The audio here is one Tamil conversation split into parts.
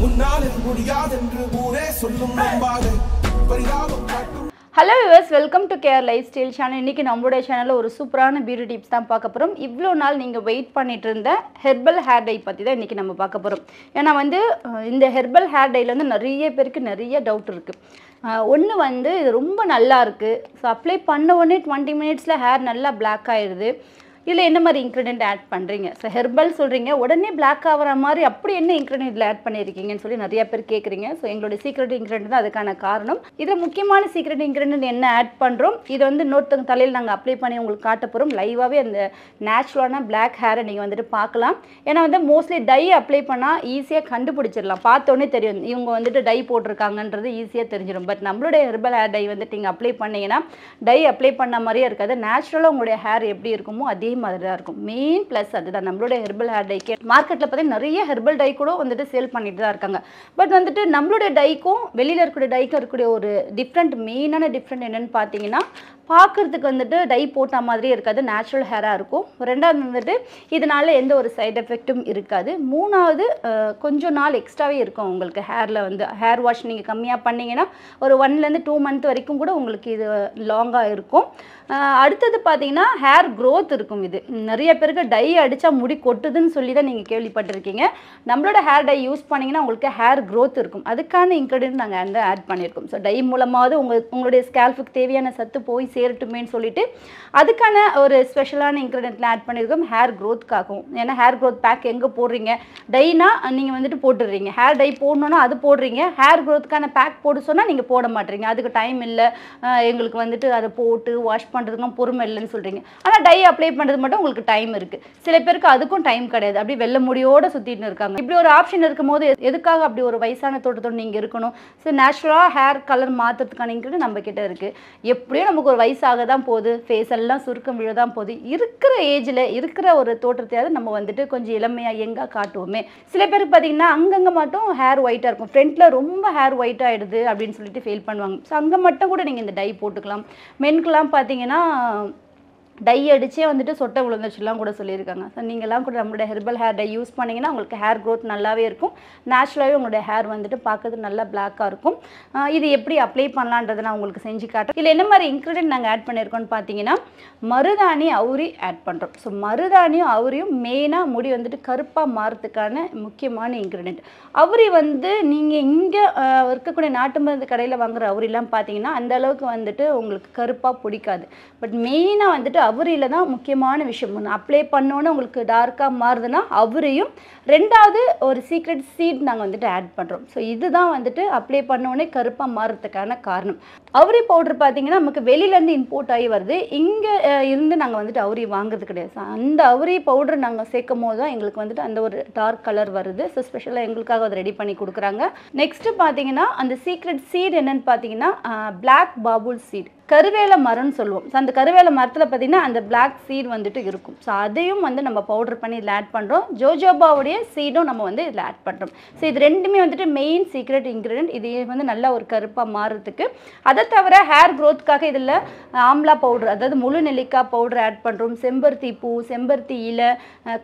Hello viewers, welcome to Care Lifestyle channel. இன்னைக்கு நம்மளுடைய சேனல்ல ஒரு சூப்பரான பியூட்டி டிப்ஸ் தான் பார்க்க போறோம். இவ்ளோ நாள் நீங்க வெயிட் பண்ணிட்டு இருந்த ஹெர்பல் ஹேர் டை பத்தி தான் இன்னைக்கு நம்ம பார்க்க போறோம். ஏன்னா வந்து இந்த ஹெர்பல் ஹேர் டைல வந்து நிறைய பேருக்கு நிறைய டவுட் இருக்கு. ஒன்னு வந்து இது ரொம்ப நல்லா இருக்கு. சோ அப்ளை பண்ண உடனே 20 மினிட்ஸ்ல ஹேர் நல்லா black ஆயிருது. இதுல என்ன மாதிரி இன்கிரிடியன்ட் ஆட் பண்றீங்க? சோ ஹெர்பல் சொல்றீங்க, உடனே black ஆவற மாதிரி அப்படி என்ன இன்கிரிடியன்ட் இதுல ஆட் பண்ணிருக்கீங்கன்னு சொல்லி நிறைய பேர் கேக்குறீங்க. சோ எங்களோட சீக்ரெட் இன்கிரிடியன்ட் தான் அதுக்கான காரணம். இதுல முக்கியமான சீக்ரெட் இன்கிரிடியன்ட் என்ன ஆட் பண்றோம்? இது வந்து இன்னொருத்தங்க தலையில நாங்க அப்ளை பண்ணி உங்களுக்கு காட்ட போறோம். லைவாவே அந்த நேச்சுரலான black ஹேரை நீங்க வந்துட்டு பார்க்கலாம். ஏன்னா வந்து மோஸ்ட்லி டை அப்ளை பண்ணா ஈஸியா கண்டுபிடிச்சிடலாம். பார்த்த உடனே தெரியும் இவங்க வந்துட்டு டை போட்டிருக்காங்கன்றது ஈஸியா தெரிஞ்சிடும். பட் நம்மளோட ஹெர்பல் ஹேர் டை வந்துட்டு நீங்க அப்ளை பண்ணீங்கன்னா டை அப்ளை பண்ண மாதிரியே இருக்காது. நேச்சுரலா உங்களுடைய ஹேர் எப்படி இருக்குமோ அதே மாதிரி தான் இருக்கும். மெயின் பிளஸ் அதுதான் நம்மளோட ஹெர்பல் ஹேர் டைக்கு. மார்க்கெட்ல பார்த்தீங்கன்னா நிறைய ஹெர்பல் டை கூட வந்துட்டு சேல் பண்ணிட்டு தான் இருக்காங்க. பட் வந்துட்டு நம்மளோட டைக்கும் வெளியில இருக்கிற டைக்கும் இருக்கக்கூடிய ஒரு மெயினான டிஃப்ரெண்ட் என்னன்னு பார்த்தீங்கன்னா, பார்க்கறதுக்கு வந்துட்டு டை போட்ட மாதிரியே இருக்காது, நேச்சுரல் ஹேராக இருக்கும். ரெண்டாவது வந்துட்டு இதனால எந்த ஒரு சைடு எஃபெக்ட்டும் இருக்காது. மூணாவது கொஞ்சம் நாள் எக்ஸ்ட்ராவே இருக்கும் உங்களுக்கு ஹேரில் வந்து. ஹேர் வாஷ் நீங்கள் கம்மியாக பண்ணிங்கன்னா ஒரு 1 to 2 months வரைக்கும் கூட உங்களுக்கு இது லாங்காக இருக்கும். அடுத்தது பார்த்தீங்கன்னா ஹேர் க்ரோத் இருக்கும். இது நிறைய பேருக்கு டை அடித்தா முடி கொட்டுதுன்னு சொல்லி தான் நீங்கள் கேள்விப்பட்டிருக்கீங்க. நம்மளோட ஹேர் டை யூஸ் பண்ணிங்கன்னா உங்களுக்கு ஹேர் க்ரோத் இருக்கும். அதுக்கான இன்க்ரீடியன்ட் நாங்கள் வந்து ஆட் பண்ணியிருக்கோம். ஸோ டை மூலமாவது உங்களுடைய ஸ்கேல்ஃபுக்கு தேவையான சத்து போய் சேரட்டுமேன்னு சொல்லிட்டு அதுக்கான ஒரு ஸ்பெஷலான இன்க்ரீடியன்ட்ல ஆட் பண்ணியிருக்கோம் ஹேர் க்ரோத்க்காகவும். ஏன்னா ஹேர் க்ரோத் பேக் எங்கே போடுறீங்க? டைனா நீங்கள் வந்துட்டு போட்டுடுறீங்க, ஹேர் டை போடணுன்னா அது போடுறீங்க, ஹேர் க்ரோத்துக்கான பேக் போட சொன்னால் நீங்கள் போட மாட்டீங்க. அதுக்கு டைம் இல்லை, எங்களுக்கு வந்துட்டு அதை போட்டு வாஷ் பண்ணுறதுக்கும் பொறுமை இல்லைன்னு சொல்கிறீங்க. ஆனால் டை அப்ளை பண்ணுறது மட்டும் உங்களுக்கு டைம் இருக்குது. சில பேருக்கு அதுக்கும் டைம் கிடையாது, அப்படி வெள்ளை முடியோடு சுற்றிட்டு இருக்காங்க. இப்படி ஒரு ஆப்ஷன் இருக்கும் போது எதுக்காக அப்படி ஒரு வயசான தோட்டத்தோடு நீங்கள் இருக்கணும்? ஸோ நேச்சுரலாக ஹேர் கலர் மாற்றுறதுக்கான இன்க்ரீடியன்ட் நம்ம கிட்ட இருக்குது. எப்படியும் நமக்கு ஒரு வயசாக தான் போகுது, ஃபேஸ் எல்லாம் சுருக்கம் விழ தான் போகுது. இருக்கிற ஏஜில் இருக்கிற ஒரு தோற்றத்தையாவது நம்ம வந்துட்டு கொஞ்சம் இளமையாக எங்கே காட்டுவோமே. சில பேருக்கு பார்த்தீங்கன்னா அங்கங்கே மட்டும் ஹேர் ஒயிட்டாக இருக்கும், ஃப்ரண்ட்டில் ரொம்ப ஹேர் ஒயிட் ஆகிடுது அப்படின்னு சொல்லிட்டு ஃபீல் பண்ணுவாங்க. ஸோ அங்கே மட்டும் கூட நீங்கள் இந்த டை போட்டுக்கலாம். மென்க்கெலாம் பார்த்தீங்கன்னா டை அடிச்சே வந்துட்டு சொட்டை விழுந்துச்சுலாம் கூட சொல்லியிருக்காங்க. ஸோ நீங்கள்லாம் கூட நம்மளோட ஹெர்பல் ஹேர் டை யூஸ் பண்ணிங்கன்னா உங்களுக்கு ஹேர் க்ரோத் நல்லாவே இருக்கும். நேச்சுரலாகவே உங்களுடைய ஹேர் வந்துட்டு பார்க்கறது நல்லா பிளாக்காக இருக்கும். இது எப்படி அப்ளை பண்ணலான்றதை நான் உங்களுக்கு செஞ்சு காட்டுறேன். இதில் என்ன மாதிரி இன்க்ரீடியன்ட் நாங்கள் ஆட் பண்ணியிருக்கோம்னு பார்த்தீங்கன்னா, மருதாணி அவுரி ஆட் பண்ணுறோம். ஸோ மருதாணியும் அவுரியும் மெயினாக முடி வந்துட்டு கருப்பாக மாறதுக்கான முக்கியமான இன்க்ரீடியன்ட். அவுரி வந்து நீங்கள் இங்கே இருக்கக்கூடிய நாட்டு மருந்து கடையில் வாங்குகிற அவுரிலாம் பார்த்தீங்கன்னா அந்த அளவுக்கு வந்துட்டு உங்களுக்கு கருப்பாக பிடிக்காது. பட் மெயினாக வந்துட்டு அவுரியில் தான் முக்கியமான விஷயம். ஒன்று அப்ளை பண்ணோன்னே உங்களுக்கு டார்க்காக மாறுதுன்னா அவுரியும், ரெண்டாவது ஒரு சீக்ரெட் சீட் நாங்கள் வந்துட்டு ஆட் பண்ணுறோம். ஸோ இதுதான் வந்துட்டு அப்ளை பண்ணோன்னே கருப்பாக மாறுறதுக்கான காரணம். அவுரி பவுடர் பார்த்தீங்கன்னா நமக்கு வெளியிலேருந்து இம்போர்ட் ஆகி வருது, இங்கே இருந்து நாங்கள் வந்துட்டு அவுரி வாங்குறது கிடையாது. ஸோ அந்த அவுரி பவுடர் நாங்கள் சேர்க்கும் போது தான் எங்களுக்கு வந்துட்டு அந்த ஒரு டார்க் கலர் வருது. ஸோ ஸ்பெஷலாக எங்களுக்காக அதை ரெடி பண்ணி கொடுக்குறாங்க. நெக்ஸ்ட்டு பார்த்தீங்கன்னா அந்த சீக்ரெட் சீட் என்னென்னு பார்த்தீங்கன்னா பிளாக் பாபுல் சீட், கருவேல மரம்னு சொல்லுவோம். ஸோ அந்த கருவேல மரத்தில் பார்த்தீங்கன்னா அந்த பிளாக் சீட் வந்துட்டு இருக்கும். ஸோ அதையும் வந்து நம்ம பவுடர் பண்ணி இதில் ஆட் பண்ணுறோம். ஜோஜோபாவுடைய சீடும் நம்ம வந்து இதில் ஆட் பண்ணுறோம். ஸோ இது ரெண்டுமே வந்துட்டு மெயின் சீக்ரெட் இன்க்ரீடியன்ட். இது வந்து நல்லா ஒரு கருப்பாக மாறுறதுக்கு. அதை தவிர ஹேர் க்ரோத்துக்காக இதில் ஆம்லா பவுடர், அதாவது முழு நெல்லிக்காய் பவுடர் ஆட் பண்ணுறோம். செம்பருத்தி பூ, செம்பருத்தி இலை,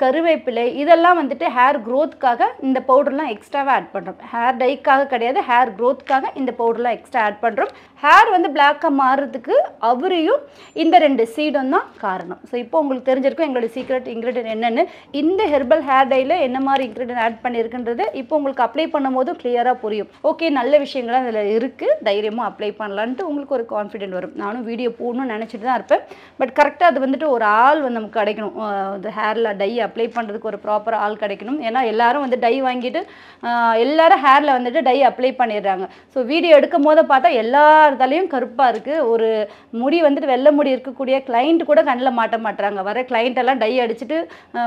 கருவேப்பிலை, இதெல்லாம் வந்துட்டு ஹேர் க்ரோத்துக்காக இந்த பவுடர்லாம் எக்ஸ்ட்ராவாக ஆட் பண்ணுறோம். ஹேர் டைக்காக கிடையாது, ஹேர் க்ரோத்துக்காக இந்த பவுடர்லாம் எக்ஸ்ட்ரா ஆட் பண்ணுறோம். ஹேர் வந்து பிளாக்காக மாறுறதுக்கு அவரையும் இந்த 2 சீடும் தான் காரணம். ஸோ இப்போ உங்களுக்கு தெரிஞ்சிருக்கும் எங்களோட சீக்ரெட் இன்க்ரீடியன்ட் என்னென்னு. இந்த ஹெர்பல் ஹேர் டையில் என்ன மாதிரி இன்க்ரீடியன்ட் ஆட் பண்ணியிருக்குன்றது இப்போ உங்களுக்கு அப்ளை பண்ணும் போது கிளியராக புரியும். ஓகே, நல்ல விஷயங்கள்லாம் அதில் இருக்குது, தைரியமாக அப்ளை பண்ணலான்ட்டு உங்களுக்கு ஒரு கான்ஃபிடென்ட் வரும். நானும் வீடியோ போடணும்னு நினச்சிட்டு தான் இருப்பேன். பட் கரெக்டாக அது வந்துட்டு ஒரு ஆள் வந்து நமக்கு கிடைக்கணும். இந்த ஹேரில் டை அப்ளை பண்ணுறதுக்கு ஒரு ப்ராப்பர் ஆள் கிடைக்கணும். ஏன்னா எல்லாரும் வந்து டை வாங்கிட்டு எல்லாரும் ஹேரில் வந்துட்டு டை அப்ளை பண்ணிடுறாங்க. ஸோ வீடியோ எடுக்கும் போது பார்த்தா எல்லாத்தாலையும் கருப்பாக இருக்குது. ஒரு முடி வந்துட்டு வெள்ளை முடி இருக்கக்கூடிய கிளைண்ட் கூட கண்ணில் மாட்ட மாட்டுறாங்க. வர கிளைண்ட் எல்லாம் டை அடிச்சுட்டு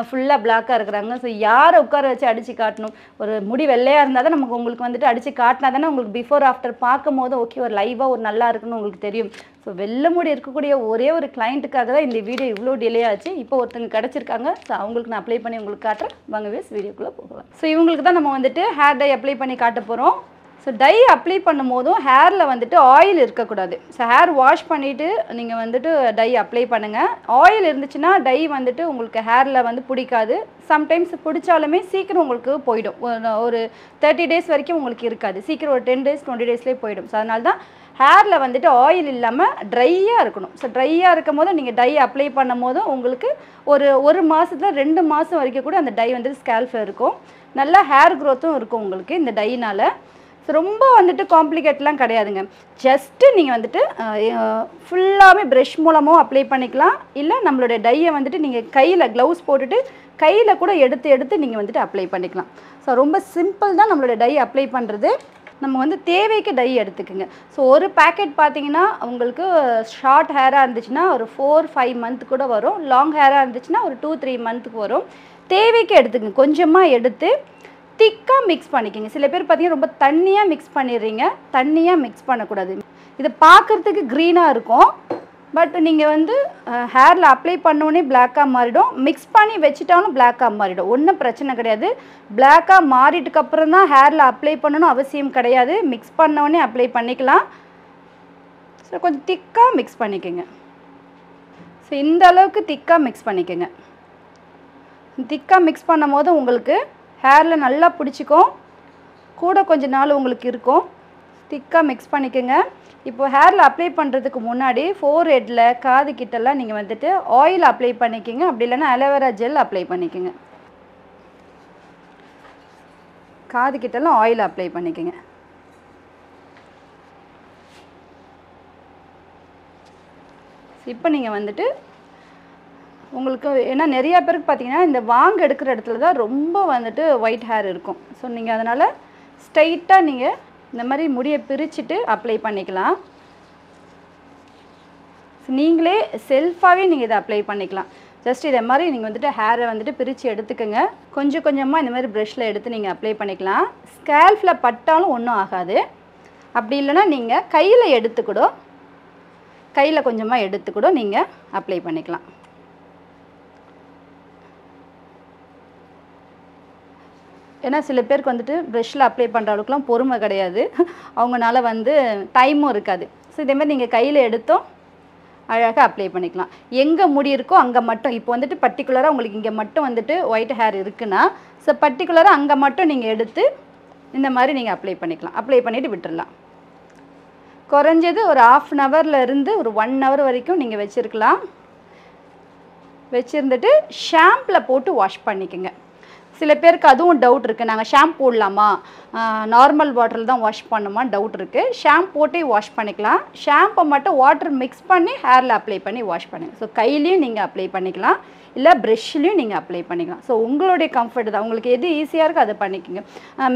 ஃபுல்லாக பிளாக்காக இருக்கிறாங்க. ஸோ யாரை உட்கார வச்சு அடித்து காட்டணும்? ஒரு முடி வெள்ளையாக இருந்தால் தான் நமக்கு உங்களுக்கு வந்துட்டு அடித்து காட்டினா தானே உங்களுக்கு பிஃபோர் ஆஃப்டர் பார்க்கும் போது ஓகே ஒரு லைவாக ஒரு நல்லா இருக்குன்னு உங்களுக்கு தெரியும். ஸோ வெள்ளை முடி இருக்கக்கூடிய ஒரே ஒரு கிளைண்ட்டுக்காக தான் இந்த வீடியோ இவ்வளோ டிலே ஆச்சு. இப்போ ஒருத்தங்க கிடச்சிருக்காங்க. ஸோ அவங்களுக்கு நான் அப்ளை பண்ணி உங்களுக்கு காட்டுறேன். வாங்க வீடியோக்குள்ளே போகலாம். ஸோ இவங்களுக்கு தான் நம்ம வந்துட்டு ஹேர் டை அப்ளை பண்ணி காட்ட போகிறோம். ஸோ டை அப்ளை பண்ணும் போதும் ஹேரில் வந்துட்டு ஆயில் இருக்கக்கூடாது. ஸோ ஹேர் வாஷ் பண்ணிவிட்டு நீங்கள் வந்துட்டு டை அப்ளை பண்ணுங்கள். ஆயில் இருந்துச்சுன்னா டை வந்துட்டு உங்களுக்கு ஹேரில் வந்து பிடிக்காது. சம்டைம்ஸ் பிடிச்சாலுமே சீக்கிரம் உங்களுக்கு போயிடும். ஒரு 30 days வரைக்கும் உங்களுக்கு இருக்காது. சீக்கிரம் ஒரு 10 days 20 daysலேயே போயிடும். ஸோ அதனால தான் ஹேரில் வந்துட்டு ஆயில் இல்லாமல் ட்ரையாக இருக்கணும். ஸோ ட்ரையாக இருக்கும் போது நீங்கள் டை அப்ளை பண்ணும் போதும் உங்களுக்கு ஒரு மாதத்தில் 2 மாதம் வரைக்கும் கூட அந்த டை வந்துட்டு ஸ்கேல்ஃபில் இருக்கும். நல்லா ஹேர் க்ரோத்தும் இருக்கும் உங்களுக்கு இந்த டைனால். ஸோ ரொம்ப வந்துட்டு காம்ப்ளிகேட்லாம் கிடையாதுங்க. ஜஸ்ட்டு நீங்கள் வந்துட்டு ஃபுல்லாகவே ப்ரெஷ் மூலமாக அப்ளை பண்ணிக்கலாம். இல்லை நம்மளுடைய டையை வந்துட்டு நீங்கள் கையில் க்ளவுஸ் போட்டுட்டு கையில் கூட எடுத்து நீங்கள் வந்துட்டு அப்ளை பண்ணிக்கலாம். ஸோ ரொம்ப சிம்பிள் தான் நம்மளுடைய டை அப்ளை பண்ணுறது. நம்ம வந்து தேவைக்கு டை எடுத்துக்குங்க. ஸோ ஒரு பேக்கெட் பார்த்தீங்கன்னா உங்களுக்கு ஷார்ட் ஹேராக இருந்துச்சுன்னா ஒரு 4-5 month கூட வரும். லாங் ஹேராக இருந்துச்சுன்னா ஒரு 2-3 monthக்கு வரும். தேவைக்கு எடுத்துக்கங்க. கொஞ்சமாக எடுத்து திக்காக மிக்ஸ் பண்ணிக்கோங்க. சில பேர் பார்த்தீங்கன்னா ரொம்ப தண்ணியாக மிக்ஸ் பண்ணிடுறீங்க. தண்ணியாக மிக்ஸ் பண்ணக்கூடாது. இது பார்க்குறதுக்கு க்ரீனாக இருக்கும். பட் நீங்கள் வந்து ஹேரில் அப்ளை பண்ணோடனே பிளாக்காக மாறிடும். மிக்ஸ் பண்ணி வச்சுட்டாலும் பிளாக்காக மாறிடும். ஒன்றும் பிரச்சனை கிடையாது. பிளாக்காக மாறிட்டுக்கப்புறம் தான் ஹேரில் அப்ளை பண்ணணும் அவசியம் கிடையாது. மிக்ஸ் பண்ணோடனே அப்ளை பண்ணிக்கலாம். ஸோ கொஞ்சம் திக்காக மிக்ஸ் பண்ணிக்கோங்க. ஸோ இந்த அளவுக்கு திக்காக மிக்ஸ் பண்ணிக்கோங்க. திக்காக மிக்ஸ் பண்ணும் போது உங்களுக்கு ஹேரில் நல்லா பிடிச்சிக்கும். கூட கொஞ்ச நாள் உங்களுக்கு இருக்கும். திக்காக மிக்ஸ் பண்ணிக்கோங்க. இப்போ ஹேரில் அப்ளை பண்ணுறதுக்கு முன்னாடி ஃபோர்ஹெட்டில் காது கிட்டெல்லாம் நீங்கள் வந்துட்டு ஆயில் அப்ளை பண்ணிக்கோங்க. அப்படி இல்லைன்னா அலோவேரா ஜெல் அப்ளை பண்ணிக்கோங்க. காது கிட்டெல்லாம் ஆயில் அப்ளை பண்ணிக்கோங்க. இப்போ நீங்கள் வந்துட்டு உங்களுக்கு ஏன்னா நிறையா பேருக்கு பார்த்தீங்கன்னா இந்த வாங்க எடுக்கிற இடத்துல தான் ரொம்ப வந்துட்டு ஒயிட் ஹேர் இருக்கும். ஸோ நீங்கள் அதனால் ஸ்ட்ரைட்டாக நீங்கள் இந்த மாதிரி முடியை பிரிச்சுட்டு அப்ளை பண்ணிக்கலாம். நீங்களே செல்ஃபாகவே நீங்கள் இதை அப்ளை பண்ணிக்கலாம். ஜஸ்ட் இதை மாதிரி நீங்கள் வந்துட்டு ஹேரை வந்துட்டு பிரித்து எடுத்துக்கோங்க. கொஞ்சம் கொஞ்சமாக இந்த மாதிரி ப்ரஷில் எடுத்து நீங்கள் அப்ளை பண்ணிக்கலாம். ஸ்கேல்ஃபில் பட்டாலும் ஒன்றும் ஆகாது. அப்படி இல்லைன்னா நீங்கள் கையில் கொஞ்சமாக எடுத்துக்கூட நீங்கள் அப்ளை பண்ணிக்கலாம். ஏன்னா சில பேருக்கு வந்துட்டு ப்ரெஷ்ஷில் அப்ளை பண்ணுற அளவுக்குலாம் பொறுமை கிடையாது. அவங்களால வந்து டைமும் இருக்காது. ஸோ இதேமாதிரி நீங்கள் கையில் எடுத்தோம் அழகாக அப்ளை பண்ணிக்கலாம். எங்கே முடி இருக்கோ அங்கே மட்டும். இப்போ வந்துட்டு பர்டிகுலராக உங்களுக்கு இங்கே மட்டும் வந்துட்டு ஒயிட் ஹேர் இருக்குன்னா ஸோ பர்டிகுலராக அங்கே மட்டும் நீங்கள் எடுத்து இந்த மாதிரி நீங்கள் அப்ளை பண்ணிக்கலாம். அப்ளை பண்ணிவிட்டு விட்டுடலாம். குறைஞ்சது ஒரு 1/2 hourலேருந்து ஒரு 1 hour வரைக்கும் நீங்கள் வச்சுருக்கலாம். வச்சுருந்துட்டு ஷாம்பில் போட்டு வாஷ் பண்ணிக்கோங்க. சில பேருக்கு அதுவும் டவுட் இருக்குது. நாங்கள் ஷாம்பு போடலாமா, நார்மல் வாட்டரில் தான் வாஷ் பண்ணுமா டவுட் இருக்குது. ஷாம்பு போட்டே வாஷ் பண்ணிக்கலாம். ஷாம்பை மட்டும் வாட்டர் மிக்ஸ் பண்ணி ஹேரில் அப்ளை பண்ணி வாஷ் பண்ணுங்கள். ஸோ கையிலையும் நீங்கள் அப்ளை பண்ணிக்கலாம். இல்லை ப்ரெஷ்லேயும் நீங்கள் அப்ளை பண்ணிக்கலாம். ஸோ உங்களுடைய கம்ஃபர்ட் தான். உங்களுக்கு எது ஈஸியாக இருக்கோ அதை பண்ணிக்கோங்க.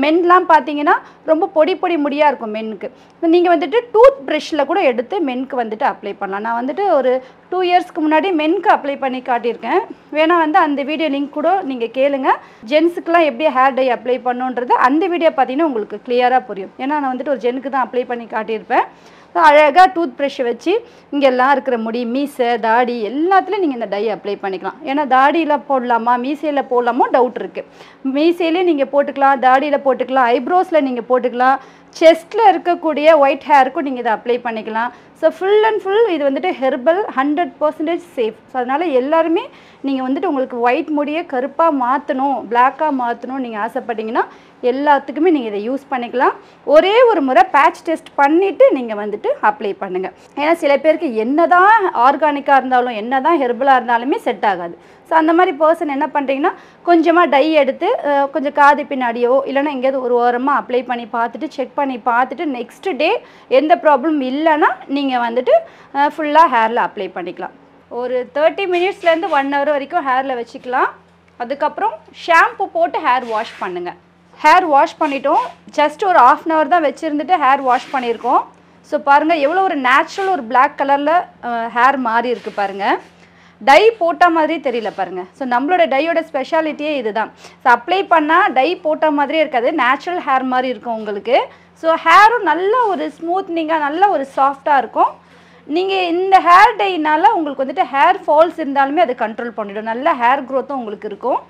மென்லாம் பார்த்தீங்கன்னா ரொம்ப பொடி முடியாக இருக்கும் மென்னுக்கு. நீங்கள் வந்துட்டு டூத் ப்ரெஷ்ஷில் கூட எடுத்து மென்னுக்கு வந்துட்டு அப்ளை பண்ணலாம். நான் வந்துட்டு ஒரு 2 yearsக்கு முன்னாடி மென்னுக்கு அப்ளை பண்ணி காட்டியிருக்கேன். வேணால் வந்து அந்த வீடியோ லிங்க் கூட நீங்கள் கேளுங்க. ஜென்ஸுக்கெலாம் எப்படி ஹேர் டை அப்ளை பண்ணுன்றது அந்த வீடியோ பார்த்தீங்கன்னா உங்களுக்கு கிளியராக புரியும். ஏன்னா நான் வந்துட்டு ஒரு ஜென்னுக்கு தான் அப்ளை பண்ணி காட்டியிருப்பேன். அழகாக டூத் ப்ரஷ் வச்சு இங்கெல்லாம் இருக்கிற முடி, மீசை, தாடி எல்லாத்துலேயும் நீங்கள் இந்த டை அப்ளை பண்ணிக்கலாம். ஏன்னா தாடியில் போடலாமா மீசையில் போடலாமோ டவுட் இருக்குது. மீசையிலே நீங்கள் போட்டுக்கலாம், தாடியில் போட்டுக்கலாம், ஐப்ரோஸில் நீங்கள் போட்டுக்கலாம், செஸ்ட்டில் இருக்கக்கூடிய ஒயிட் ஹேருக்கும் நீங்கள் இதை அப்ளை பண்ணிக்கலாம். ஸோ ஃபுல் அண்ட் ஃபுல் இது வந்துட்டு ஹெர்பல் 100% சேஃப். ஸோ அதனால் எல்லாருமே நீங்கள் வந்துட்டு உங்களுக்கு ஒயிட் முடியை கருப்பாக மாற்றணும், பிளாக்காக மாற்றணும் நீங்கள் ஆசைப்பட்டீங்கன்னா எல்லாத்துக்குமே நீங்கள் இதை யூஸ் பண்ணிக்கலாம். ஒரே ஒரு முறை பேட்ச் டெஸ்ட் பண்ணிவிட்டு நீங்கள் வந்துட்டு அப்ளை பண்ணுங்கள். ஏன்னா சில பேருக்கு என்ன தான் ஆர்கானிக்காக இருந்தாலும் என்ன தான் ஹெர்பலாக இருந்தாலுமே செட் ஆகாது. ஸோ அந்த மாதிரி பர்சன் என்ன பண்ணுறீங்கன்னா கொஞ்சமாக டை எடுத்து கொஞ்சம் காது பின்னாடியோ இல்லைனா எங்கேயாவது ஒரு ஓரமாக அப்ளை பண்ணி பார்த்துட்டு செக் பண்ணி பார்த்துட்டு நெக்ஸ்ட் டே எந்த ப்ராப்ளம் இல்லைன்னா நீங்கள் வந்துட்டு ஃபுல்லாக ஹேரில் அப்ளை பண்ணிக்கலாம். ஒரு 30 minutesலேருந்து 1 hour வரைக்கும் ஹேரில் வச்சுக்கலாம். அதுக்கப்புறம் ஷாம்பு போட்டு ஹேர் வாஷ் பண்ணுங்கள். ஹேர் வாஷ் பண்ணிட்டோம். ஜஸ்ட் ஒரு 1/2 hour தான் வச்சுருந்துட்டு ஹேர் வாஷ் பண்ணியிருக்கோம். ஸோ பாருங்கள் எவ்வளோ ஒரு நேச்சுரல் ஒரு பிளாக் கலரில் ஹேர் மாறி இருக்குது பாருங்கள். டை போட்ட மாதிரி தெரியல பாருங்கள். ஸோ நம்மளோட டையோட ஸ்பெஷாலிட்டியே இது தான். ஸோ அப்ளை பண்ணால் டை போட்ட மாதிரியே இருக்காது, நேச்சுரல் ஹேர் மாதிரி இருக்கும் உங்களுக்கு. ஸோ ஹேரும் நல்ல ஒரு ஸ்மூத்னிங்காக நல்ல ஒரு சாஃப்டாக இருக்கும். நீங்கள் இந்த ஹேர் டைனால் உங்களுக்கு வந்துட்டு ஹேர் ஃபால்ஸ் இருந்தாலுமே அது கண்ட்ரோல் பண்ணிவிடும். நல்ல ஹேர் க்ரோத்தும் உங்களுக்கு இருக்கும்.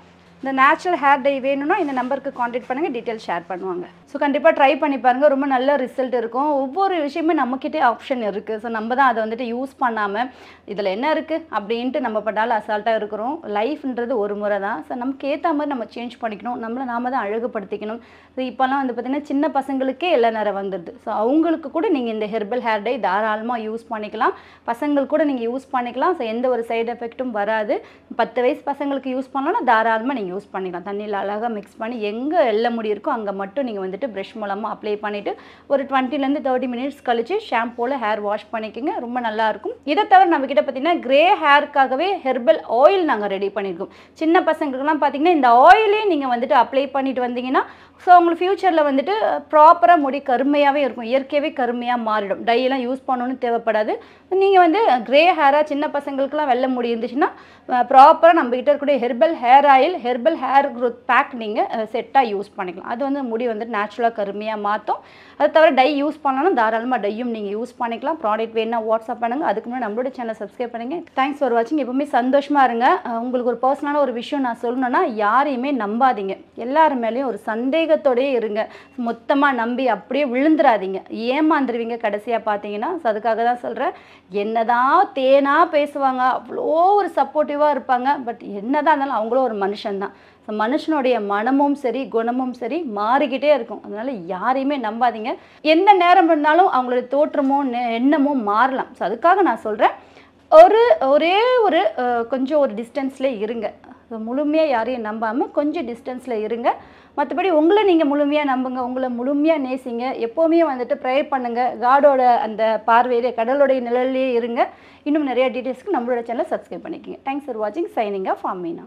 இந்த நேச்சுரல் ஹேர் டை வேணும்னா இந்த நம்பருக்கு காண்டாக்ட் பண்ணுங்கள், டீட்டெயில் ஷேர் பண்ணுவாங்க. ஸோ கண்டிப்பாக ட்ரை பண்ணி பாருங்கள், ரொம்ப நல்ல ரிசல்ட் இருக்கும். ஒவ்வொரு விஷயமே நம்மக்கிட்டே ஆப்ஷன் இருக்குது. ஸோ நம்ம தான் அதை வந்துட்டு யூஸ் பண்ணாமல் இதில் என்ன இருக்குது அப்படின்ட்டு நம்ம பண்ணாலும் அசால்ட்டாக இருக்கிறோம். லைஃப்ன்றது ஒரு முறை தான். ஸோ நமக்கு ஏற்ற மாதிரி நம்ம சேஞ்ச் பண்ணிக்கணும், நம்மளை நாம தான் அழகுபடுத்திக்கணும். ஸோ இப்போல்லாம் வந்து பார்த்திங்கன்னா சின்ன பசங்களுக்கே எல்லா நேரம் வந்துடுது. ஸோ அவங்களுக்கு கூட நீங்கள் இந்த ஹெர்பல் ஹேர் டை தாராளமாக யூஸ் பண்ணிக்கலாம். பசங்களுக்கு கூட நீங்கள் யூஸ் பண்ணிக்கலாம். ஸோ எந்த ஒரு சைடு எஃபெக்ட்டும் வராது. 10 வயசு பசங்களுக்கு யூஸ் பண்ணலாம், தாராளமாக நீங்கள் யூஸ் பண்ணிக்கலாம். தண்ணியில் அழகாக மிக்ஸ் பண்ணி எங்கே எல்ல முடி இருக்கோ அங்கே மட்டும் நீங்கள் வந்துட்டு ப்ரஷ் மூலமாக அப்ளை பண்ணிவிட்டு ஒரு 20 to 30 மினிட்ஸ் கழிச்சு ஷாம்பூவில் ஹேர் வாஷ் பண்ணிக்கோங்க, ரொம்ப நல்லாயிருக்கும். இதை தவிர நம்மக்கிட்ட பார்த்தீங்கன்னா கிரே ஹேருக்காகவே ஹெர்பல் ஆயில் நாங்கள் ரெடி பண்ணியிருக்கோம். சின்ன பசங்களுக்குலாம் பார்த்தீங்கன்னா இந்த ஆயிலே நீங்கள் வந்துட்டு அப்ளை பண்ணிட்டு வந்தீங்கன்னா ஸோ உங்களுக்கு ஃப்யூச்சரில் வந்துட்டு ப்ராப்பராக முடி கருமையாகவே இருக்கும், இயற்கையாகவே கருமையாக மாறிடும். டையெல்லாம் யூஸ் பண்ணணும்னு தேவைப்படாது. நீங்கள் வந்து கிரே ஹேராக சின்ன பசங்களுக்குலாம் வெள்ளை முடி இருந்துச்சுன்னா ப்ராப்பராக நம்மகிட்ட இருக்கக்கூடிய herbal hair oil, herbal hair growth pack நீங்கள் செட்டாக யூஸ் பண்ணிக்கலாம். அது வந்து முடி வந்து நேச்சுரலாக கருமையாக மாற்றும். அது தவிர டை யூஸ் பண்ணணும், தாராளமாக டையும் நீங்கள் யூஸ் பண்ணிக்கலாம். ப்ராடக்ட் வேணுன்னா வாட்ஸ்அப் பண்ணுங்கள். அதுக்கு முன்னாடி நம்மளோட சேனல் சப்ஸ்கிரைப் பண்ணுங்கள். தேங்க்ஸ் ஃபார் வாட்சிங். எப்பவுமே சந்தோஷமாக இருங்க. உங்களுக்கு ஒரு பர்சனலான ஒரு விஷயம் நான் சொல்லணுன்னா, யாரையுமே நம்பாதீங்க, எல்லார் மேலேயும் ஒரு சந்தேகத்தோடயே இருங்க. மொத்தமாக நம்பி அப்படியே விழுந்துடாதீங்க, ஏமாந்துருவீங்க கடைசியாக பார்த்தீங்கன்னா. ஸோ அதுக்காக தான் சொல்கிறேன், என்னதான் தேனாக பேசுவாங்க, அவ்வளோ ஒரு சப்போர்ட்டிவாக இருப்பாங்க. பட் என்னதான் இருந்தாலும் அவங்களும் ஒரு மனுஷன்தான். ஸோ மனுஷனுடைய மனமும் சரி குணமும் சரி மாறிக்கிட்டே இருக்கும். அதனால் யாரையுமே நம்பாதீங்க. எந்த நேரம் இருந்தாலும் அவங்களுடைய தோற்றமோ எண்ணமும் மாறலாம். ஸோ அதுக்காக நான் சொல்கிறேன், ஒரே ஒரு கொஞ்சம் ஒரு டிஸ்டன்ஸ்லேயே இருங்க. ஸோ முழுமையாக யாரையும் நம்பாமல் கொஞ்சம் டிஸ்டன்ஸில் இருங்க. மற்றபடி உங்களை நீங்கள் முழுமையாக நம்புங்க, உங்களை முழுமையாக நேசிங்க. எப்போவுமே வந்துட்டு ப்ரேயர் பண்ணுங்கள், காடோட அந்த பார்வையிலே கடவுளுடைய நிழல்லையே இருங்க. இன்னும் நிறைய டீட்டெயில்ஸ்க்கு நம்மளோட சேனலை சப்ஸ்கிரைப் பண்ணிக்கோங்க. தேங்க்ஸ் ஃபார் வாட்சிங். Signing off Amina.